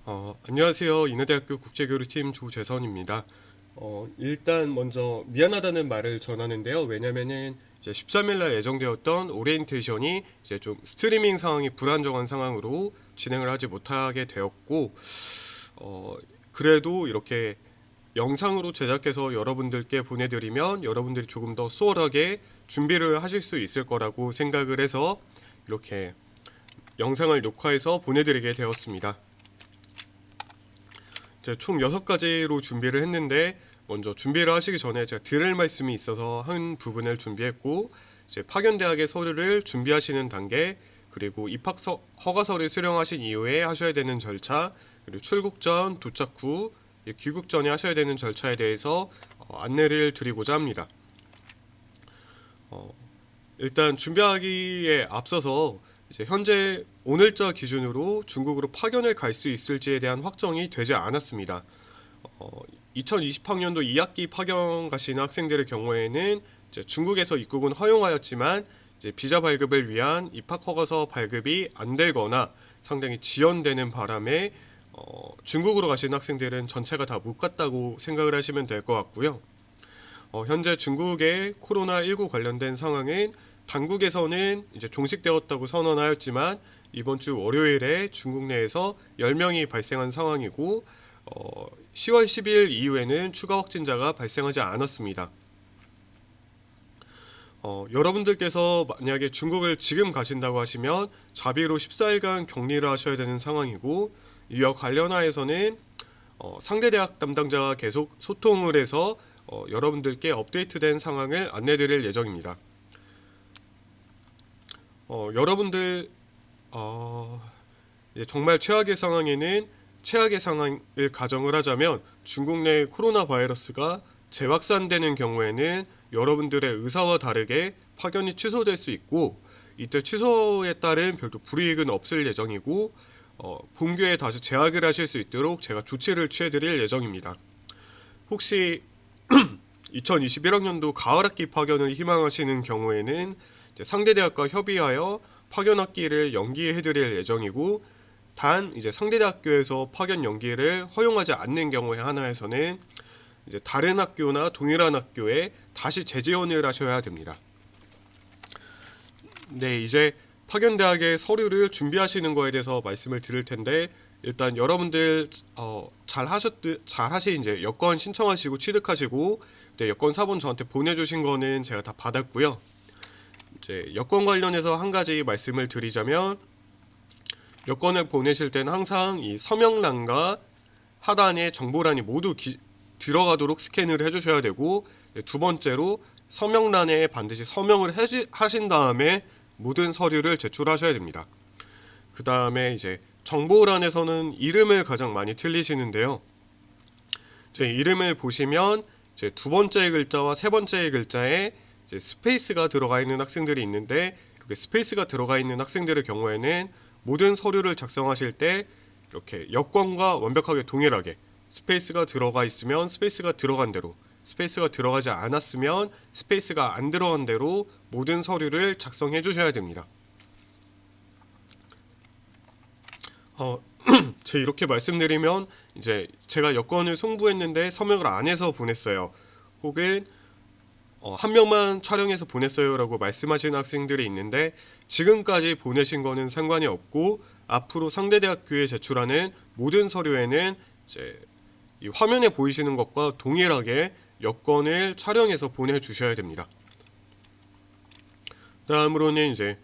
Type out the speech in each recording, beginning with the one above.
안녕하세요. 인하대학교 국제교류팀 조재선입니다. 일단 먼저 미안하다는 말을 전하는데요. 왜냐면은 이제 13일 날 예정되었던 오리엔테이션이 이제 좀 스트리밍 상황이 불안정한 상황으로 진행을 하지 못하게 되었고, 어, 그래도 이렇게 영상으로 제작해서 여러분들께 보내드리면 여러분들이 조금 더 수월하게 준비를 하실 수 있을 거라고 생각을 해서 이렇게 영상을 녹화해서 보내드리게 되었습니다. 제가 총 6가지로 준비를 했는데 먼저 준비를 하시기 전에 제가 드릴 말씀이 있어서 한 부분을 준비했고, 이제 파견대학의 서류를 준비하시는 단계, 그리고 허가서를 수령하신 이후에 하셔야 되는 절차, 그리고 출국 전, 도착 후, 귀국 전에 하셔야 되는 절차에 대해서 안내를 드리고자 합니다. 일단 준비하기에 앞서서 이제 현재 오늘자 기준으로 중국으로 파견을 갈 수 있을지에 대한 확정이 되지 않았습니다. 2020학년도 2학기 파견 가시는 학생들의 경우에는 이제 중국에서 입국은 허용하였지만 이제 비자 발급을 위한 입학 허가서 발급이 안 되거나 상당히 지연되는 바람에 중국으로 가시는 학생들은 전체가 다 못 갔다고 생각을 하시면 될 것 같고요. 현재 중국의 코로나19 관련된 상황은 당국에서는 이제 종식되었다고 선언하였지만 이번 주 월요일에 중국 내에서 10명이 발생한 상황이고 10월 10일 이후에는 추가 확진자가 발생하지 않았습니다. 여러분들께서 만약에 중국을 지금 가신다고 하시면 자비로 14일간 격리를 하셔야 되는 상황이고, 이와 관련하여서는 상대 대학 담당자가 계속 소통을 해서 여러분들께 업데이트된 상황을 안내드릴 예정입니다. 여러분들 정말 최악의 상황에는 최악의 상황을 가정을 하자면 중국 내 코로나 바이러스가 재확산되는 경우에는 여러분들의 의사와 다르게 파견이 취소될 수 있고, 이때 취소에 따른 별도 불이익은 없을 예정이고 본교에 다시 재학을 하실 수 있도록 제가 조치를 취해드릴 예정입니다. 혹시 2021학년도 가을학기 파견을 희망하시는 경우에는 이제 상대 대학과 협의하여 파견 학기를 연기해드릴 예정이고, 단 이제 상대 대학교에서 파견 연기를 허용하지 않는 경우에 하나에서는 이제 다른 학교나 동일한 학교에 다시 재지원을 하셔야 됩니다. 네, 이제 파견 대학의 서류를 준비하시는 거에 대해서 말씀을 드릴 텐데, 일단 여러분들 잘 하신 이제 여권 신청하시고 취득하시고 여권 사본 저한테 보내주신 거는 제가 다 받았고요. 이제 여권 관련해서 한 가지 말씀을 드리자면, 여권을 보내실 때는 항상 이 서명란과 하단의 정보란이 모두 들어가도록 스캔을 해주셔야 되고, 두 번째로 서명란에 반드시 서명을 하신 다음에 모든 서류를 제출하셔야 됩니다. 그 다음에 이제 정보란에서는 이름을 가장 많이 틀리시는데요. 제 이름을 보시면 이제 두 번째 글자와 세 번째 글자에 이제 스페이스가 들어가 있는 학생들이 있는데, 이렇게 스페이스가 들어가 있는 학생들의 경우에는 모든 서류를 작성하실 때 이렇게 여권과 완벽하게 동일하게 스페이스가 들어가 있으면 스페이스가 들어간 대로, 스페이스가 들어가지 않았으면 스페이스가 안 들어간 대로 모든 서류를 작성해 주셔야 됩니다. 제가 이렇게 말씀드리면 이제 제가 여권을 송부했는데 서명을 안 해서 보냈어요, 혹은 한 명만 촬영해서 보냈어요 라고 말씀하시는 학생들이 있는데, 지금까지 보내신 거는 상관이 없고 앞으로 상대 대학교에 제출하는 모든 서류에는 이제 이 화면에 보이시는 것과 동일하게 여권을 촬영해서 보내주셔야 됩니다. 다음으로는 이제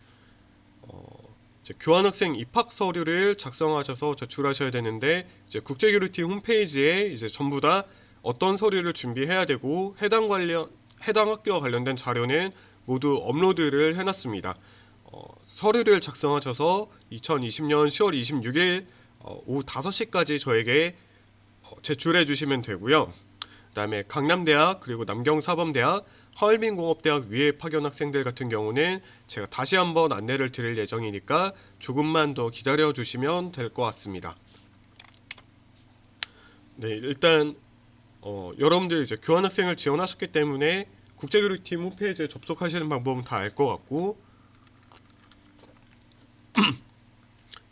교환학생 입학 서류를 작성하셔서 제출하셔야 되는데, 이제 국제교류팀 홈페이지에 이제 전부 다 어떤 서류를 준비해야 되고 해당 학교와 관련된 자료는 모두 업로드를 해놨습니다. 서류를 작성하셔서 2020년 10월 26일 오후 5시까지 저에게 제출해 주시면 되고요. 그 다음에 강남대학, 그리고 남경사범대학, 하얼빈공업대학 위에 파견 학생들 같은 경우는 제가 다시 한번 안내를 드릴 예정이니까 조금만 더 기다려 주시면 될 것 같습니다. 네, 일단 여러분들 이제 교환학생을 지원하셨기 때문에 국제교류팀 홈페이지에 접속하시는 방법은 다 알 것 같고,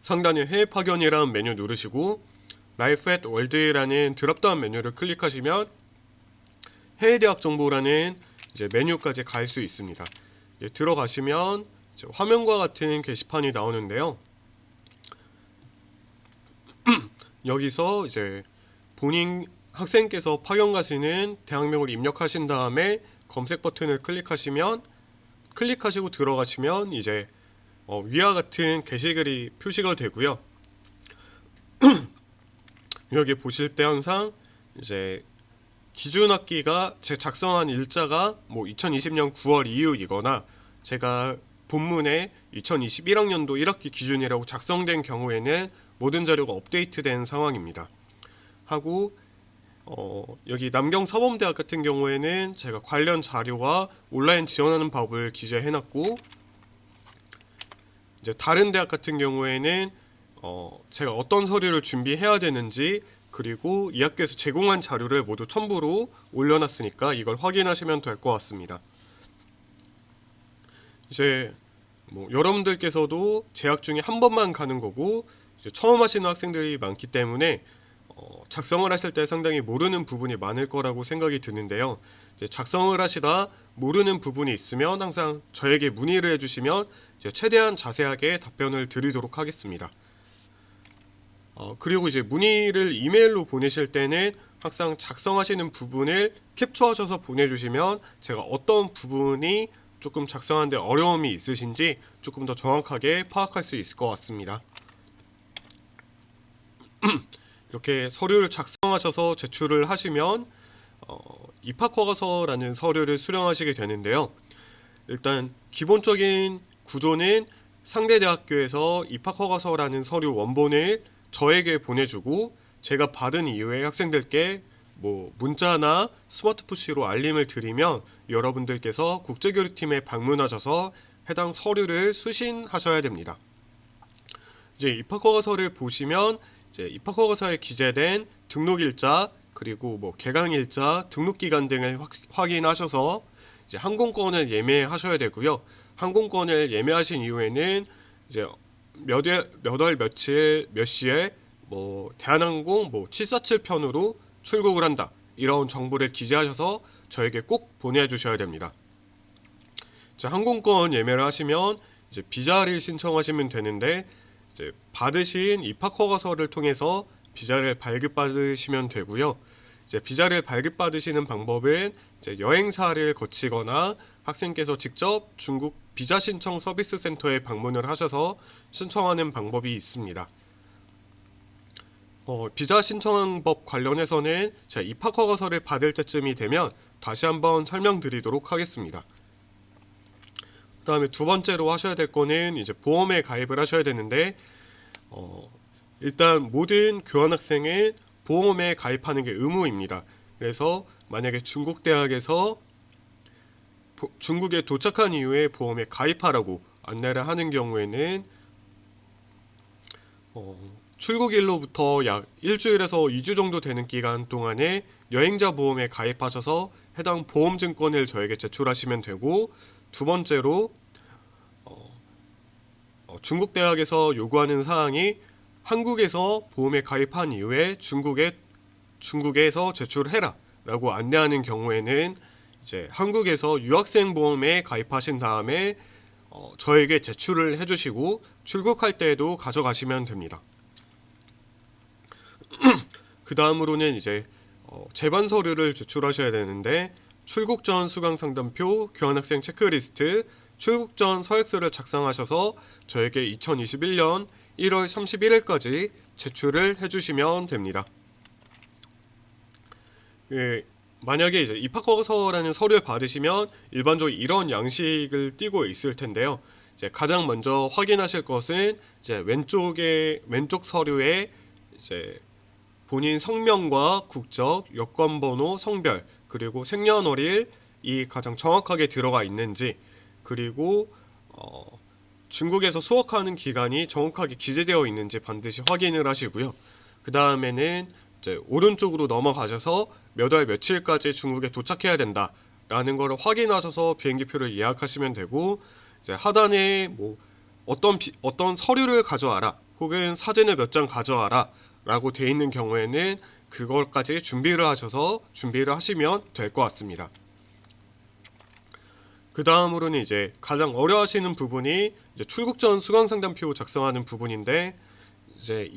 상단에 해외 파견이라는 메뉴 누르시고 Life at World라는 드롭다운 메뉴를 클릭하시면 해외 대학 정보라는 이제 메뉴까지 갈 수 있습니다. 들어가시면 이제 화면과 같은 게시판이 나오는데요. 여기서 이제 본인 학생께서 파견 가시는 대학명을 입력하신 다음에 검색 버튼을 클릭하시고 들어가시면 이제 위와 같은 게시글이 표시가 되고요. 여기 보실 때 항상 이제 기준 학기가 제 작성한 일자가 뭐 2020년 9월 이후이거나 제가 본문에 2021학년도 1학기 기준이라고 작성된 경우에는 모든 자료가 업데이트된 상황입니다. 하고 여기 남경사범대학 같은 경우에는 제가 관련 자료와 온라인 지원하는 법을 기재해놨고, 이제 다른 대학 같은 경우에는 제가 어떤 서류를 준비해야 되는지, 그리고 이 학교에서 제공한 자료를 모두 첨부로 올려놨으니까 이걸 확인하시면 될 것 같습니다. 이제 뭐 여러분들께서도 재학 중에 한 번만 가는 거고, 이제 처음 하시는 학생들이 많기 때문에 작성을 하실 때 상당히 모르는 부분이 많을 거라고 생각이 드는데요. 이제 작성을 하시다 모르는 부분이 있으면 항상 저에게 문의를 해주시면 이제 최대한 자세하게 답변을 드리도록 하겠습니다. 그리고 이제 문의를 이메일로 보내실 때는 항상 작성하시는 부분을 캡처하셔서 보내주시면 제가 어떤 부분이 조금 작성하는데 어려움이 있으신지 조금 더 정확하게 파악할 수 있을 것 같습니다. 이렇게 서류를 작성하셔서 제출을 하시면 입학허가서라는 서류를 수령하시게 되는데요. 일단 기본적인 구조는 상대 대학교에서 입학허가서라는 서류 원본을 저에게 보내주고, 제가 받은 이후에 학생들께 뭐 문자나 스마트 푸시로 알림을 드리면 여러분들께서 국제교류팀에 방문하셔서 해당 서류를 수신하셔야 됩니다. 이제 입학허가서를 보시면 이제 입학허가서에 기재된 등록일자, 그리고 뭐 개강일자, 등록기간 등을 확인하셔서 이제 항공권을 예매하셔야 되고요. 항공권을 예매하신 이후에는 이제 몇 월 며칠 몇 시에 뭐 대한항공 뭐 747편으로 출국을 한다, 이런 정보를 기재하셔서 저에게 꼭 보내주셔야 됩니다. 이제 항공권 예매를 하시면 이제 비자를 신청하시면 되는데, 이제 받으신 입학허가서를 통해서 비자를 발급받으시면 되고요. 이제 비자를 발급받으시는 방법은 이제 여행사를 거치거나 학생께서 직접 중국 비자 신청 서비스 센터에 방문을 하셔서 신청하는 방법이 있습니다. 비자 신청법 관련해서는 제가 입학허가서를 받을 때쯤이 되면 다시 한번 설명드리도록 하겠습니다. 그 다음에 두 번째로 하셔야 될 거는 이제 보험에 가입을 하셔야 되는데, 일단 모든 교환학생은 보험에 가입하는 게 의무입니다. 그래서 만약에 중국 대학에서 중국에 도착한 이후에 보험에 가입하라고 안내를 하는 경우에는 출국일로부터 약 일주일에서 2주 정도 되는 기간 동안에 여행자 보험에 가입하셔서 해당 보험증권을 저에게 제출하시면 되고, 두 번째로 중국 대학에서 요구하는 사항이 한국에서 보험에 가입한 이후에 중국에서 제출해라 라고 안내하는 경우에는 이제 한국에서 유학생 보험에 가입하신 다음에 저에게 제출을 해주시고 출국할 때에도 가져가시면 됩니다. 그 다음으로는 이제 재반 서류를 제출하셔야 되는데, 출국 전 수강 상담표, 교환학생 체크리스트, 출국 전 서약서를 작성하셔서 저에게 2021년 1월 31일까지 제출을 해주시면 됩니다. 만약에 이제 입학허가서라는 서류를 받으시면 일반적으로 이런 양식을 띄고 있을 텐데요. 이제 가장 먼저 확인하실 것은 이제 왼쪽 서류에 이제 본인 성명과 국적, 여권번호, 성별, 그리고 생년월일이 가장 정확하게 들어가 있는지, 그리고 중국에서 수학하는 기간이 정확하게 기재되어 있는지 반드시 확인을 하시고요. 그 다음에는 이제 오른쪽으로 넘어가셔서 몇 월 며칠까지 중국에 도착해야 된다라는 걸 확인하셔서 비행기표를 예약하시면 되고, 이제 하단에 뭐 어떤 서류를 가져와라, 혹은 사진을 몇 장 가져와라 라고 돼 있는 경우에는 그걸까지 준비를 하시면 될 것 같습니다. 그 다음으로는 이제 가장 어려워하시는 부분이 이제 출국 전 수강 상담표 작성하는 부분인데, 이제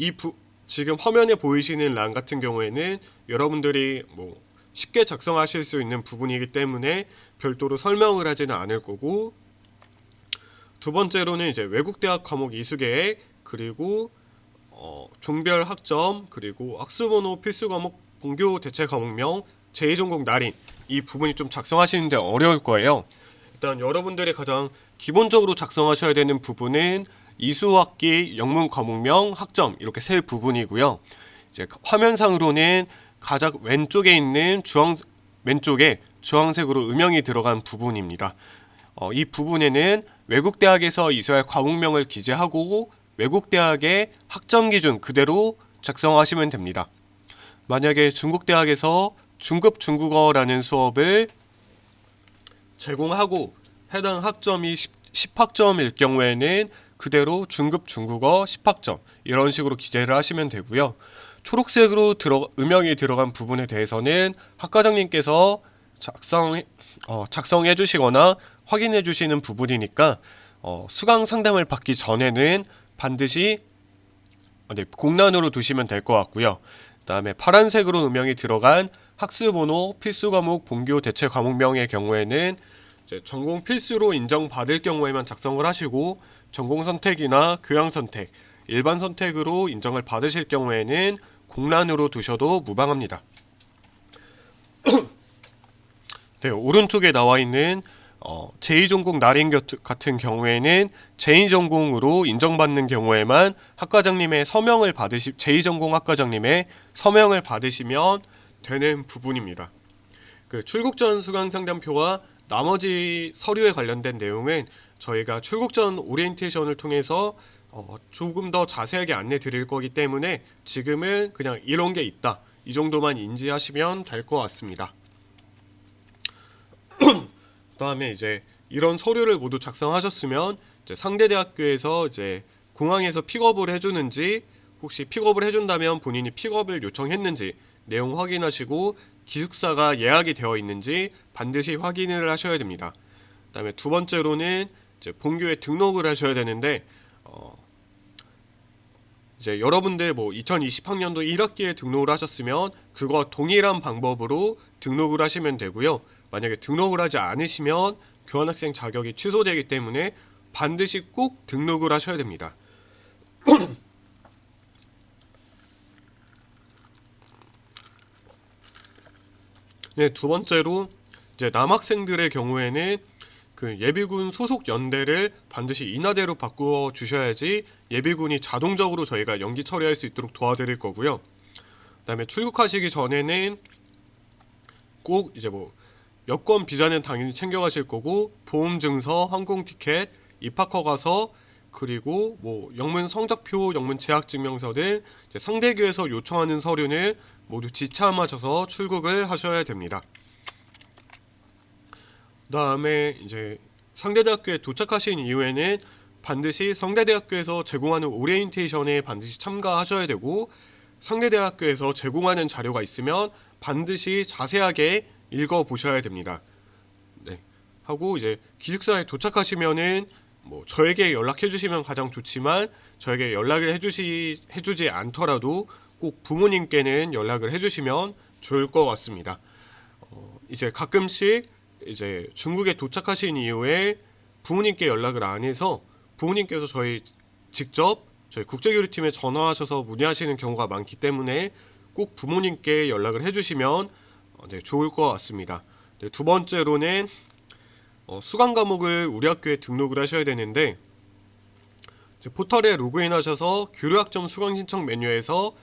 지금 화면에 보이시는 란 같은 경우에는 여러분들이 뭐 쉽게 작성하실 수 있는 부분이기 때문에 별도로 설명을 하지는 않을 거고, 두 번째로는 이제 외국 대학 과목 이수 계획, 그리고 종별 학점, 그리고 학수번호, 필수 과목, 본교 대체 과목명, 제2전공 날인, 이 부분이 좀 작성하시는데 어려울 거예요. 일단 여러분들이 가장 기본적으로 작성하셔야 되는 부분은 이수학기, 영문 과목명, 학점, 이렇게 세 부분이고요. 이제 화면상으로는 가장 왼쪽에 있는 왼쪽에 주황색으로 음영이 들어간 부분입니다. 이 부분에는 외국 대학에서 이수할 과목명을 기재하고 외국 대학의 학점 기준 그대로 작성하시면 됩니다. 만약에 중국 대학에서 중급 중국어라는 수업을 제공하고 해당 학점이 10학점일 경우에는 그대로 중급 중국어 10학점 이런 식으로 기재를 하시면 되고요. 초록색으로 음영이 들어간 부분에 대해서는 학과장님께서 작성해 주시거나 확인해 주시는 부분이니까 수강 상담을 받기 전에는 반드시 공란으로 두시면 될 것 같고요. 그 다음에 파란색으로 음영이 들어간 학습번호, 필수과목, 본교 대체 과목명의 경우에는 이제 전공 필수로 인정받을 경우에만 작성을 하시고, 전공 선택이나 교양 선택, 일반 선택으로 인정을 받으실 경우에는 공란으로 두셔도 무방합니다. 네, 오른쪽에 나와 있는 제2전공 날인 같은 경우에는 제2전공으로 인정받는 경우에만 학과장님의 서명을 제2전공 학과장님의 서명을 받으시면 되는 부분입니다. 그 출국 전 수강 상담표와 나머지 서류에 관련된 내용은 저희가 출국 전 오리엔테이션을 통해서 조금 더 자세하게 안내 드릴 거기 때문에 지금은 그냥 이런 게 있다, 이 정도만 인지하시면 될 것 같습니다. 그 다음에 이제 이런 서류를 모두 작성하셨으면 이제 상대 대학교에서 이제 공항에서 픽업을 해주는지, 혹시 픽업을 해준다면 본인이 픽업을 요청했는지 내용 확인하시고, 기숙사가 예약이 되어 있는지 반드시 확인을 하셔야 됩니다. 그 다음에 두 번째로는 이제 본교에 등록을 하셔야 되는데, 이제 여러분들 뭐 2020학년도 1학기에 등록을 하셨으면 그거 동일한 방법으로 등록을 하시면 되고요. 만약에 등록을 하지 않으시면 교환학생 자격이 취소되기 때문에 반드시 꼭 등록을 하셔야 됩니다. 네, 두 번째로 이제 남학생들의 경우에는 그 예비군 소속 연대를 반드시 인하대로 바꾸어 주셔야지 예비군이 자동적으로 저희가 연기 처리할 수 있도록 도와드릴 거고요. 그다음에 출국하시기 전에는 꼭 이제 뭐 여권 비자는 당연히 챙겨가실 거고, 보험 증서, 항공 티켓, 입학 허가서, 그리고 뭐 영문 성적표, 영문 재학 증명서 등 이제 상대교에서 요청하는 서류는 모두 지참하셔서 출국을 하셔야 됩니다. 그 다음에 이제 상대대학교에 도착하신 이후에는 반드시 상대대학교에서 제공하는 오리엔테이션에 반드시 참가하셔야 되고, 상대대학교에서 제공하는 자료가 있으면 반드시 자세하게 읽어보셔야 됩니다. 네. 하고 이제 기숙사에 도착하시면은 뭐 저에게 연락해 주시면 가장 좋지만, 저에게 연락을 해주지 않더라도 꼭 부모님께는 연락을 해주시면 좋을 것 같습니다. 이제 가끔씩 이제 중국에 도착하신 이후에 부모님께 연락을 안 해서 부모님께서 직접 저희 국제교류팀에 전화하셔서 문의하시는 경우가 많기 때문에 꼭 부모님께 연락을 해주시면 좋을 것 같습니다. 네, 두 번째로는 수강 과목을 우리 학교에 등록을 하셔야 되는데, 포털에 로그인하셔서 교류학점 수강 신청 메뉴에서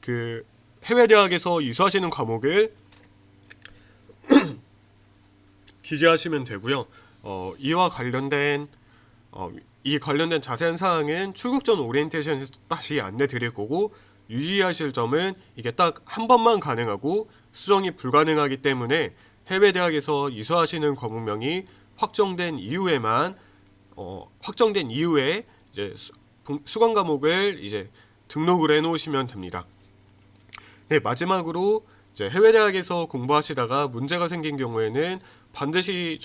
그 해외 대학에서 이수하시는 과목을 기재하시면 되고요. 이 관련된 자세한 사항은 출국 전 오리엔테이션에서 다시 안내 드릴 거고, 유의하실 점은 이게 딱 한 번만 가능하고 수정이 불가능하기 때문에 해외 대학에서 이수하시는 과목명이 확정된 이후에 이제 수강 과목을 이제 등록을 해 놓으시면 됩니다. 네, 마지막으로 이제 해외 대학에서 공부하시다가 문제가 생긴 경우에는 반드시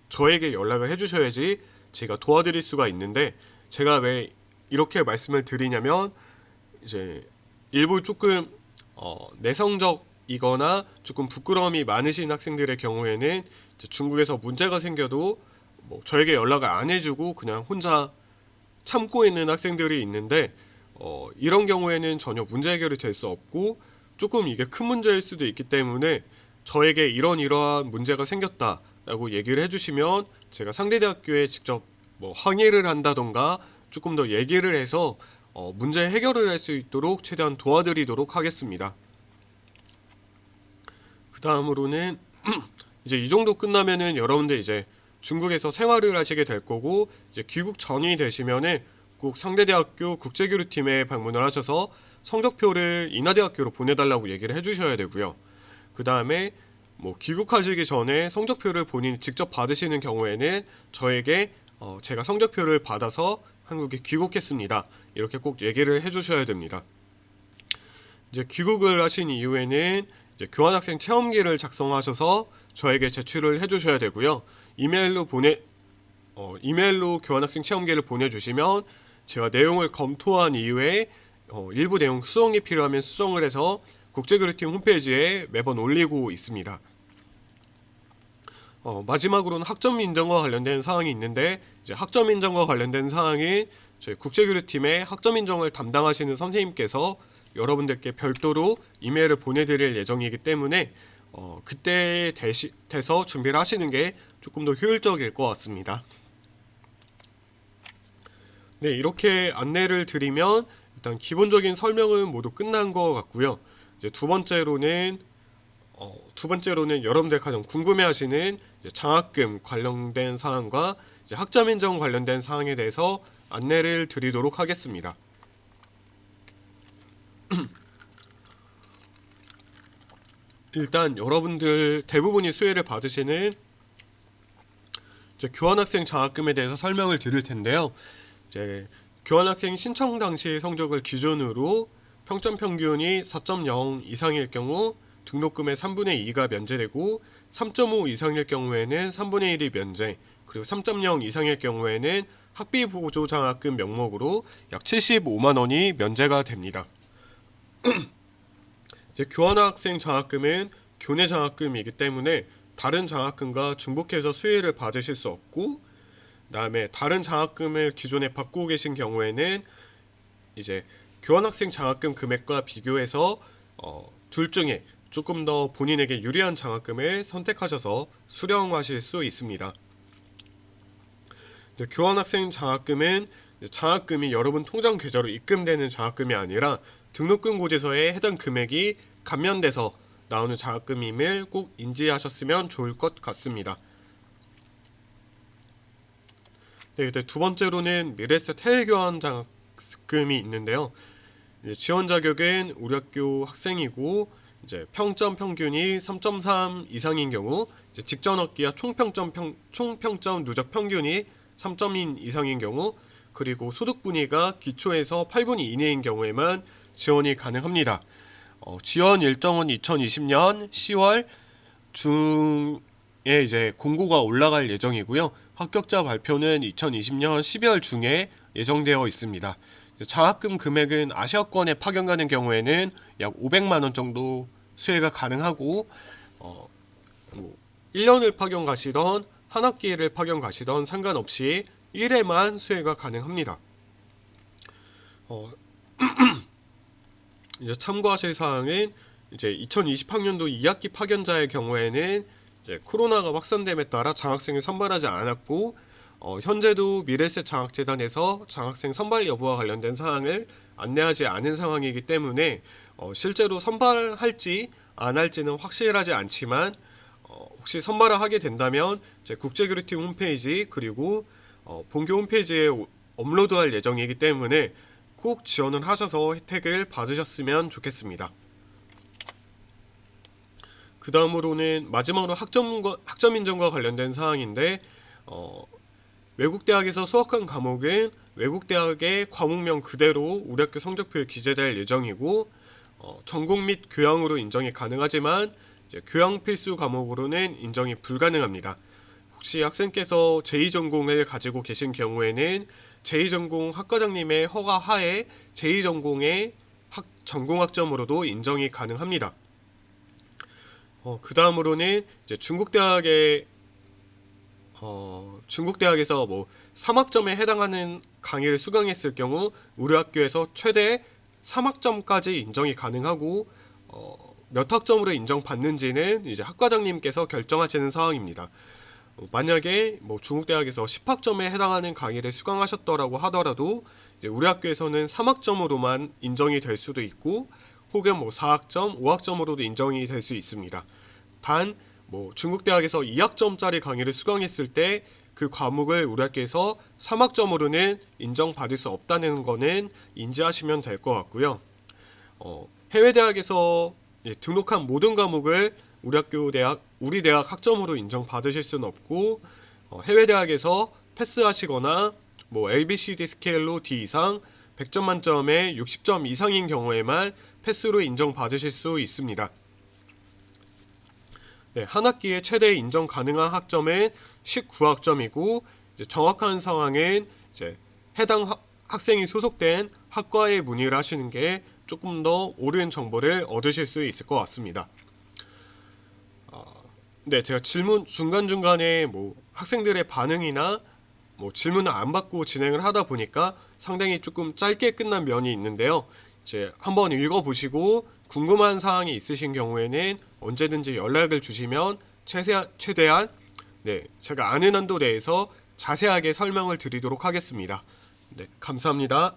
저에게 연락을 해주셔야지 제가 도와드릴 수가 있는데, 제가 왜 이렇게 말씀을 드리냐면, 이제 일부 조금 내성적이거나 조금 부끄러움이 많으신 학생들의 경우에는 이제 중국에서 문제가 생겨도 뭐 저에게 연락을 안 해주고 그냥 혼자 참고 있는 학생들이 있는데, 이런 경우에는 전혀 문제 해결이 될 수 없고 조금 이게 큰 문제일 수도 있기 때문에 저에게 이러한 문제가 생겼다라고 얘기를 해주시면 제가 상대 대학교에 직접 뭐 항의를 한다던가 조금 더 얘기를 해서 문제 해결을 할 수 있도록 최대한 도와드리도록 하겠습니다. 그 다음으로는 이제 이 정도 끝나면은 여러분들 이제 중국에서 생활을 하시게 될 거고, 이제 귀국 전이 되시면은 꼭 상대대학교 국제교류팀에 방문을 하셔서 성적표를 인하대학교로 보내달라고 얘기를 해주셔야 되고요. 그 다음에 뭐 귀국하시기 전에 성적표를 본인이 직접 받으시는 경우에는 저에게 제가 성적표를 받아서 한국에 귀국했습니다, 이렇게 꼭 얘기를 해주셔야 됩니다. 이제 귀국을 하신 이후에는 이제 교환학생 체험기를 작성하셔서 저에게 제출을 해주셔야 되고요. 이메일로 교환학생 체험기를 보내주시면 제가 내용을 검토한 이후에 일부 내용 수정이 필요하면 수정을 해서 국제교류팀 홈페이지에 매번 올리고 있습니다. 마지막으로는 학점 인정과 관련된 사항이 있는데, 이제 학점 인정과 관련된 사항이 저희 국제교류팀의 학점 인정을 담당하시는 선생님께서 여러분들께 별도로 이메일을 보내드릴 예정이기 때문에 그때 돼서 준비를 하시는 게 조금 더 효율적일 것 같습니다. 네, 이렇게 안내를 드리면 일단 기본적인 설명은 모두 끝난 것 같고요. 이제 두 번째로는 여러분들 가장 궁금해하시는 장학금 관련된 사항과 이제 학점 인정 관련된 사항에 대해서 안내를 드리도록 하겠습니다. 일단 여러분들 대부분이 수혜를 받으시는 이제 교환학생 장학금에 대해서 설명을 드릴 텐데요. 이제 교환학생 신청 당시 성적을 기준으로 평점 평균이 4.0 이상일 경우 등록금의 3분의 2가 면제되고, 3.5 이상일 경우에는 3분의 1이 면제, 그리고 3.0 이상일 경우에는 학비 보조 장학금 명목으로 약 75만 원이 면제가 됩니다. 이제 교환학생 장학금은 교내 장학금이기 때문에 다른 장학금과 중복해서 수혜를 받으실 수 없고, 그다음에 다른 장학금을 기존에 받고 계신 경우에는 이제 교환학생 장학금 금액과 비교해서 둘 중에 조금 더 본인에게 유리한 장학금을 선택하셔서 수령하실 수 있습니다. 교환학생 장학금은 장학금이 여러분 통장 계좌로 입금되는 장학금이 아니라 등록금 고지서에 해당 금액이 감면돼서 나오는 장학금임을 꼭 인지하셨으면 좋을 것 같습니다. 네, 두 번째로는 미래에셋 해외교환 장학금이 있는데요. 지원 자격은 우리 학교 학생이고, 이제 평점 평균이 3.3 이상인 경우, 이제 직전 학기와 총평점 누적 평균이 3점 이상인 경우, 그리고 소득 분위가 기초에서 8분위 이내인 경우에만 지원이 가능합니다. 지원 일정은 2020년 10월 중에 이제 공고가 올라갈 예정이고요. 합격자 발표는 2020년 12월 중에 예정되어 있습니다. 장학금 금액은 아시아권에 파견 가는 경우에는 약 500만 원 정도 수혜가 가능하고, 1년을 파견 가시던 한 학기를 파견 가시던 상관없이 1회만 수혜가 가능합니다. 이제 참고하실 사항은 이제 2020학년도 2학기 파견자의 경우에는 이제 코로나가 확산됨에 따라 장학생을 선발하지 않았고, 현재도 미래에셋 장학재단에서 장학생 선발 여부와 관련된 사항을 안내하지 않은 상황이기 때문에 실제로 선발할지 안 할지는 확실하지 않지만, 혹시 선발을 하게 된다면 이제 국제교류팀 홈페이지 그리고 본교 홈페이지에 업로드할 예정이기 때문에 꼭 지원을 하셔서 혜택을 받으셨으면 좋겠습니다. 그 다음으로는 마지막으로 학점 인정과 관련된 사항인데, 외국 대학에서 수학한 과목은 외국 대학의 과목명 그대로 우리 학교 성적표에 기재될 예정이고 전공 및 교양으로 인정이 가능하지만 이제 교양 필수 과목으로는 인정이 불가능합니다. 혹시 학생께서 제2전공을 가지고 계신 경우에는 제2전공 학과장님의 허가 하에 제2전공의 전공학점으로도 인정이 가능합니다. 그 다음으로는 이제 중국대학에서 뭐 3학점에 해당하는 강의를 수강했을 경우 우리 학교에서 최대 3학점까지 인정이 가능하고 몇 학점으로 인정받는지는 이제 학과장님께서 결정하시는 사항입니다. 만약에 뭐 중국대학에서 10학점에 해당하는 강의를 수강하셨더라고 하더라도 이제 우리 학교에서는 3학점으로만 인정이 될 수도 있고 혹은 뭐 4학점, 5학점으로도 인정이 될 수 있습니다. 단 뭐 중국대학에서 2학점짜리 강의를 수강했을 때 그 과목을 우리 학교에서 3학점으로는 인정받을 수 없다는 거는 인지하시면 될 것 같고요. 해외 대학에서 등록한 모든 과목을 우리 대학 학점으로 인정받으실 수는 없고 해외 대학에서 패스하시거나 뭐 LBCD 스케일로 D 이상 100점 만점에 60점 이상인 경우에만 패스로 인정받으실 수 있습니다. 네, 한 학기에 최대 인정 가능한 학점은 19학점이고 정확한 상황은 이제 해당 학생이 소속된 학과에 문의를 하시는 게 조금 더 옳은 정보를 얻으실 수 있을 것 같습니다. 네, 제가 질문 중간중간에 뭐 학생들의 반응이나 뭐 질문을 안 받고 진행을 하다 보니까 상당히 조금 짧게 끝난 면이 있는데요. 이제 한번 읽어보시고 궁금한 사항이 있으신 경우에는 언제든지 연락을 주시면 최대한 제가 아는 한도 내에서 자세하게 설명을 드리도록 하겠습니다. 네, 감사합니다.